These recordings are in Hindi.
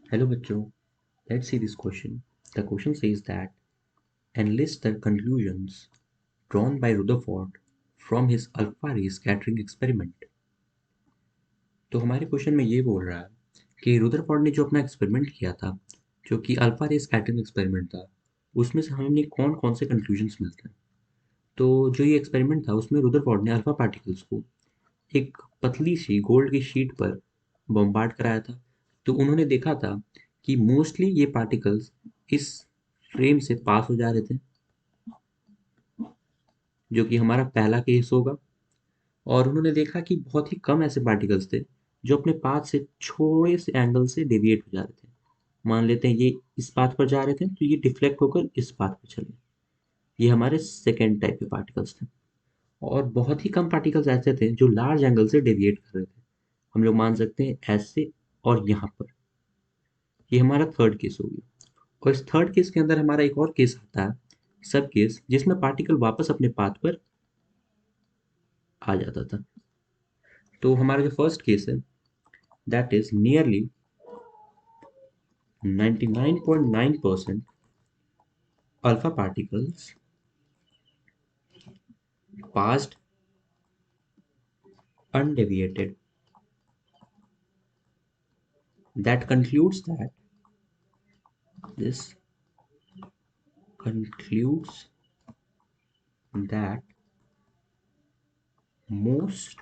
Hello bachcho, let's see this question. The question says that enlist the conclusions drawn by Rutherford from his alpha ray scattering experiment. तो हमारे क्वेश्चन में ये बोल रहा है कि रुदरफोर्ड ने जो अपना एक्सपेरिमेंट किया था, जो कि अल्फा रे स्कैटरिंग एक्सपेरिमेंट था, उसमें से हमें कौन कौन से कंक्लूजन्स मिलते हैं। तो जो ये एक्सपेरिमेंट था उसमें रुदरफोर्ड ने अल्फा पार्टिकल्स को एक पतली सी गोल्ड की शीट पर बम्बार्ड कराया था। तो उन्होंने देखा था कि मोस्टली ये पार्टिकल्स इस फ्रेम से पास हो जा रहे थे, जो कि हमारा पहला केस होगा। और उन्होंने देखा कि बहुत ही कम ऐसे पार्टिकल्स थे जो अपने पाथ से छोटे से एंगल से डेविएट हो जा रहे थे। मान लेते हैं ये इस पाथ पर जा रहे थे तो ये डिफ्लेक्ट होकर इस पाथ पर चले। ये हमारे सेकेंड टाइप के पार्टिकल्स थे। और बहुत ही कम पार्टिकल्स ऐसे थे जो लार्ज एंगल से डेविएट कर रहे थे। हम लोग मान सकते हैं ऐसे और यहाँ पर। ये हमारा थर्ड केस हो गया। और इस थर्ड केस के अंदर हमारा एक और केस आता है, सब केस, जिसमें पार्टिकल वापस अपने पाथ पर आ जाता था। तो हमारा जो फर्स्ट केस है that is nearly 99.9% alpha particles passed undeviated. That concludes that this concludes that most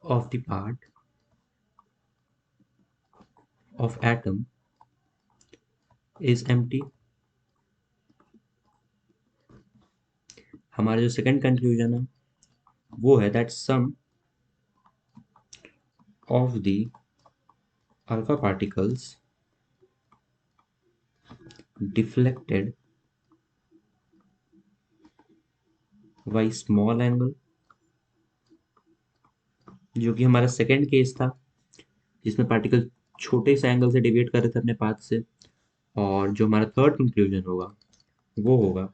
of the part of atom is empty. हमारा जो सेकंड कंक्लूजन है वो है that some of the alpha particles deflected by small angle, जो कि हमारा सेकंड केस था जिसमें पार्टिकल छोटे से एंगल से डिविएट कर रहे थे अपने पाथ से। और जो हमारा थर्ड कंक्लूजन होगा वो होगा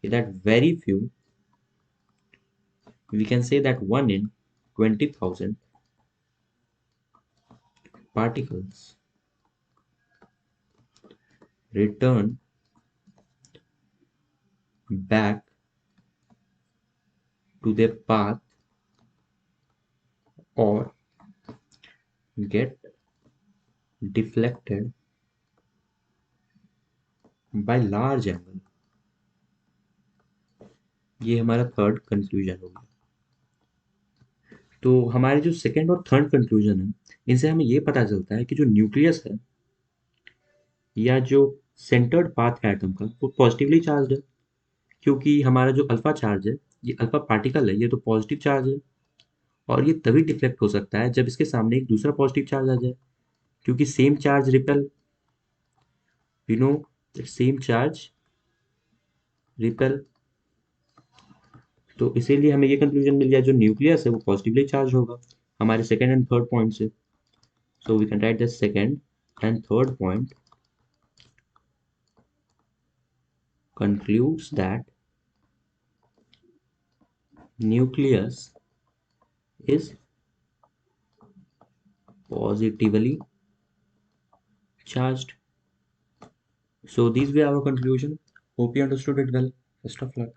कि that very few, we can say that 1 in 20,000 particles return back to their path or get deflected by large angle. ये हमारा थर्ड कंक्लूजन होगा। तो हमारे जो सेकंड और थर्ड कंक्लूजन है इनसे हमें ये पता चलता है कि जो न्यूक्लियस है या जो सेंटर्ड पाथ है एटम का वो पॉजिटिवली चार्ज है, क्योंकि हमारा जो अल्फा चार्ज है, ये अल्फा पार्टिकल है, ये तो पॉजिटिव चार्ज है। और ये तभी डिफ्लेक्ट हो सकता है जब इसके सामने एक दूसरा पॉजिटिव चार्ज आ जाए, क्योंकि same charge repel, you know, same charge repel. तो इसीलिए हमें ये कंक्लूजन मिल गया जो न्यूक्लियस है वो पॉजिटिवली चार्ज होगा हमारे सेकंड एंड थर्ड पॉइंट से। So we can write the second and third point concludes that nucleus is positively charged. So these were our conclusion. Hope you understood it well. Best of luck.